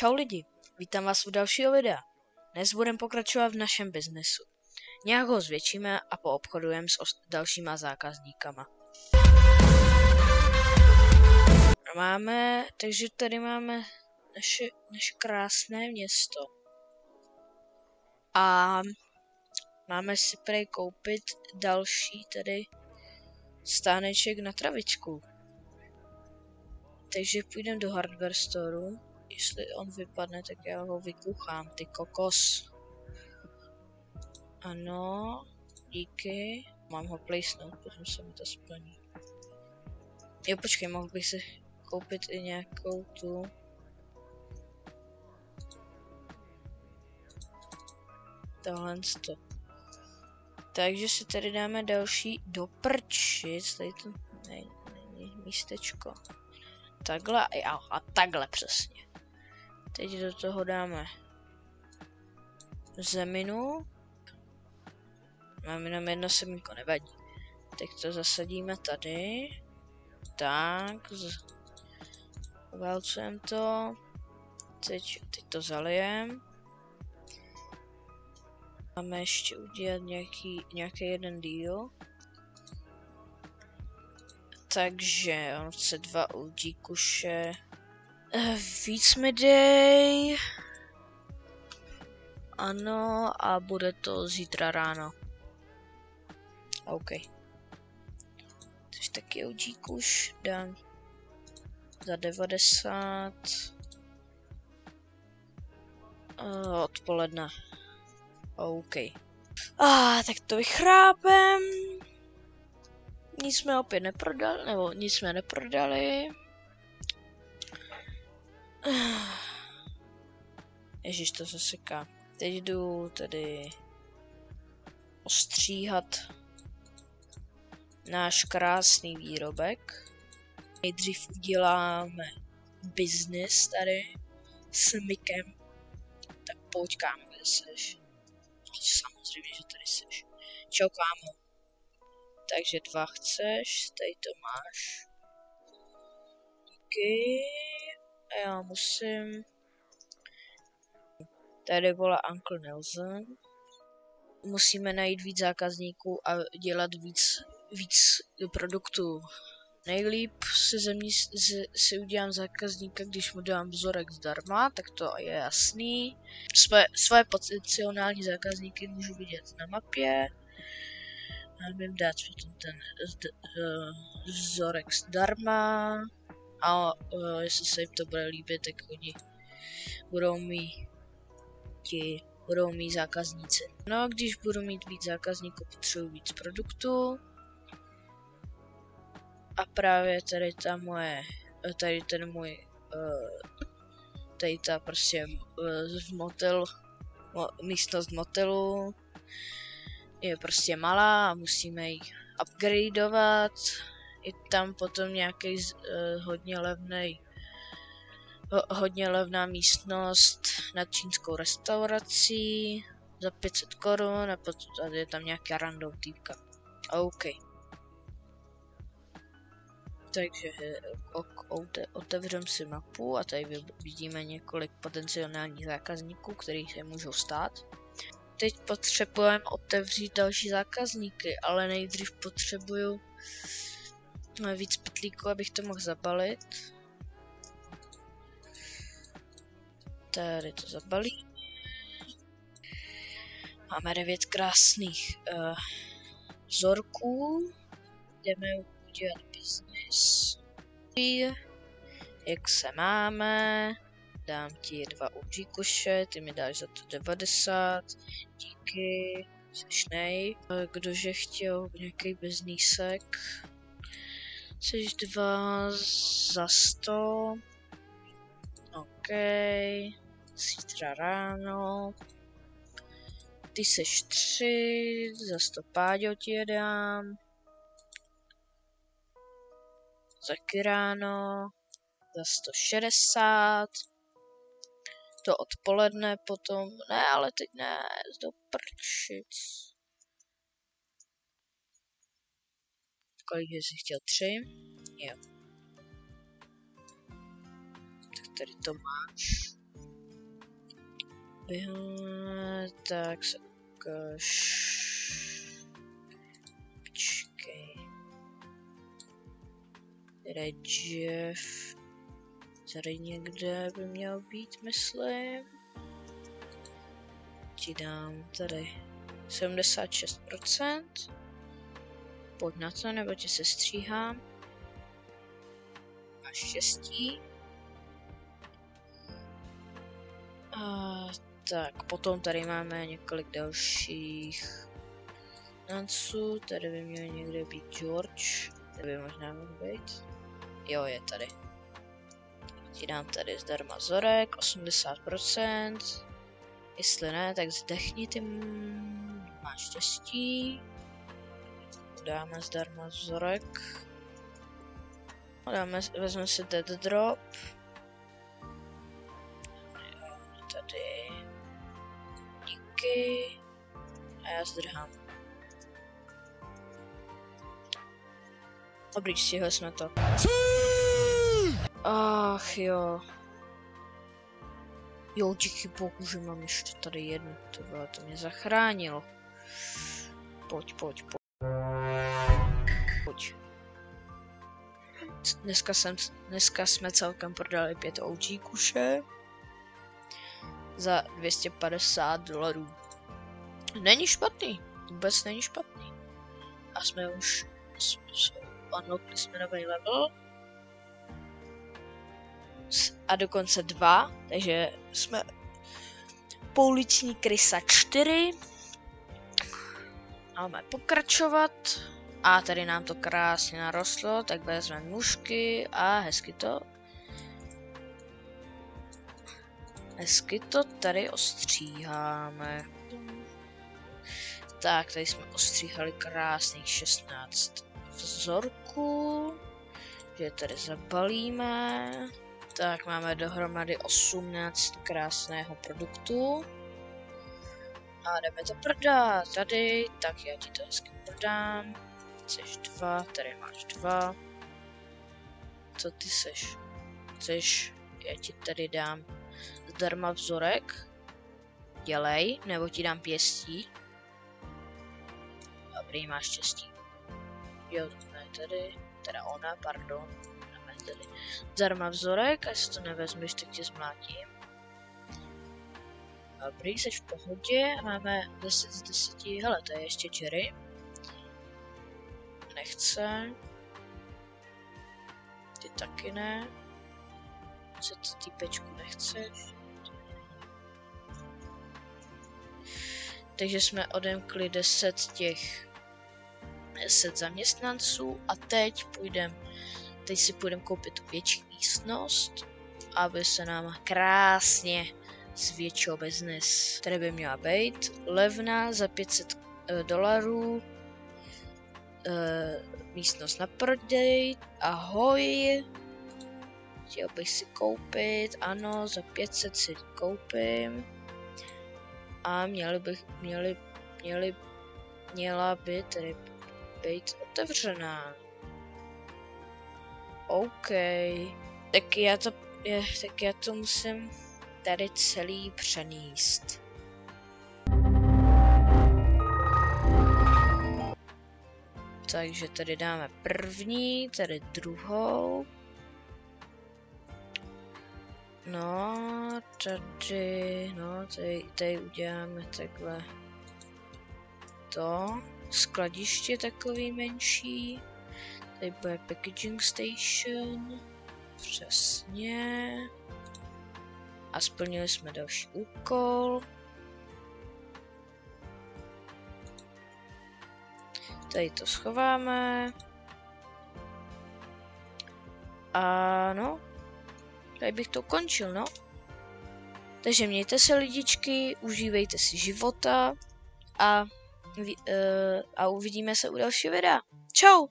Čau lidi, vítám vás u dalšího videa. Dnes budeme pokračovat v našem biznesu. Nějak ho zvětšíme a poobchodujeme s dalšíma zákazníkama. Takže tady máme naše krásné město. A máme si prej koupit další tady stáneček na travičku. Takže půjdeme do hardware storeu. Jestli on vypadne, tak já ho vykuchám, ty kokos. Ano, díky. Mám ho placenout, potom se mi to splní. Jo, počkej, mohl bych si koupit i nějakou tu. Tohle to. Takže si tady dáme další do prčic. Tady to není místečko. Takhle a takhle přesně. Teď do toho dáme zeminu. Mám jenom jedno semínko, nevadí. Teď to zasadíme tady. Tak. Válcujeme to. Teď to zalijem. Máme ještě udělat nějaký jeden díl. Takže on chce 2 udí kuše. Víc mi dej. Ano, a bude to zítra ráno. OK. Takže taky udí kuš dám za 90. Odpoledne. OK. Tak to vychrápem. Nic jsme opět neprodali, nebo nic jsme neprodali. Ježiš, to zaseká. Teď jdu tady ostříhat náš krásný výrobek. Nejdřív uděláme business tady s Mikem. Tak pojď, kámo, kde seš? Samozřejmě, že tady seš. Čau, kámo. Takže 2 chceš, tady to máš. Díky. A já musím... Tady volá Uncle Nelson. Musíme najít víc zákazníků a dělat víc produktů. Nejlíp si udělám zákazníka, když mu dám vzorek zdarma, tak to je jasný. Své potenciální zákazníky můžu vidět na mapě. Mám jim dát potom ten vzorek zdarma. A jestli se jim to bude líbit, tak oni budou mít zákazníci. No, když budu mít víc zákazníků, potřebuji víc produktů. A právě tady ta moje, tady ta prostě místnost motelu je prostě malá a musíme ji upgradeovat. Je tam potom nějaký hodně levná místnost nad čínskou restaurací za 500 korun a potom tady je tam nějaká random týpka. OK. Takže otevřeme si mapu a tady vidíme několik potenciálních zákazníků, který se můžou stát. Teď potřebujeme otevřít další zákazníky, ale nejdřív potřebuju víc pytlíků, abych to mohl zabalit. Tady to zabalí. Máme 9 krásných vzorků. Jdeme udělat business. Jak se máme? Dám ti 2 UG kuše, ty mi dáš za to 90. Díky. Sešnej. Kdože chtěl nějaký biznísek? Chceš 2 za 100. OK. Zítra ráno. Ty seš 3, za 100 Páďo ti je dám. Taky ráno. Za 160. To odpoledne potom. Ne, ale teď ne, do prčic. Kolik jsi chtěl? 3? Jo. Tak tady to máš. Tak počkej. Jeff. Tady někde by měl být, myslím. Ti dám tady 76%. Pojď na to, nebo tě se stříhám. Máš štěstí. Tak, potom tady máme několik dalších nanců. Tady by měl někde být George. Tady by možná mohl být. Jo, je tady. Ti dám tady zdarma vzorek, 80%. Jestli ne, tak zdechni, ty máš štěstí. Dáme zdarma vzorek. Vezmeme si dead drop. Tady. Díky. A já zdrhám. Dobrý, stihli jsme to. Ach jo. Jo, díky bohu, že mám ještě tady jednu. To mě zachránilo. Pojď. Dneska jsme celkem prodali 5 OG kuše. Za $250. Není špatný. Vůbec není špatný. A jsme už unlockli jsme nový level. A dokonce 2, takže jsme pouliční krysa 4. Máme pokračovat. A tady nám to krásně narostlo, tak vezmeme nůžky a hezky to tady ostříháme. Tak, tady jsme ostříhali krásných 16 vzorků, že tady zabalíme. Tak, máme dohromady 18 krásného produktu. A jdeme to prodat tady, tak já ti to hezky prodám. Chceš 2, tady máš 2. Co ty seš? Chceš, já ti tady dám zdarma vzorek. Dělej, nebo ti dám pěstí. Dobrý, máš štěstí. Jo, ne tady, teda ona, pardon. Dáme tady zdarma vzorek, a jestli to nevezmeš, tak tě zmlátím. Dobrý, jsi v pohodě, máme 10 z 10, hele, to je ještě Jerry. Nechce. Ty taky ne. Co ty týpečku nechceš? Takže jsme odemkli 10 zaměstnanců a teď si půjdeme koupit tu větší místnost, aby se nám krásně zvětšil biznis. Tady by měla být levná za $500. Místnost na prodej. Ahoj. Chtěl bych si koupit, ano, za 500 si koupím. A měla by tedy být otevřená. OK. Tak já to musím tady celý přenést. Takže tady dáme první, tady druhou. No, tady uděláme takhle to. Skladiště takový menší. Tady bude packaging station. Přesně. A splnili jsme další úkol. Tady to schováme. A no. Tady bych to ukončil, no. Takže mějte se, lidičky, užívejte si života a uvidíme se u dalšího videa. Čau!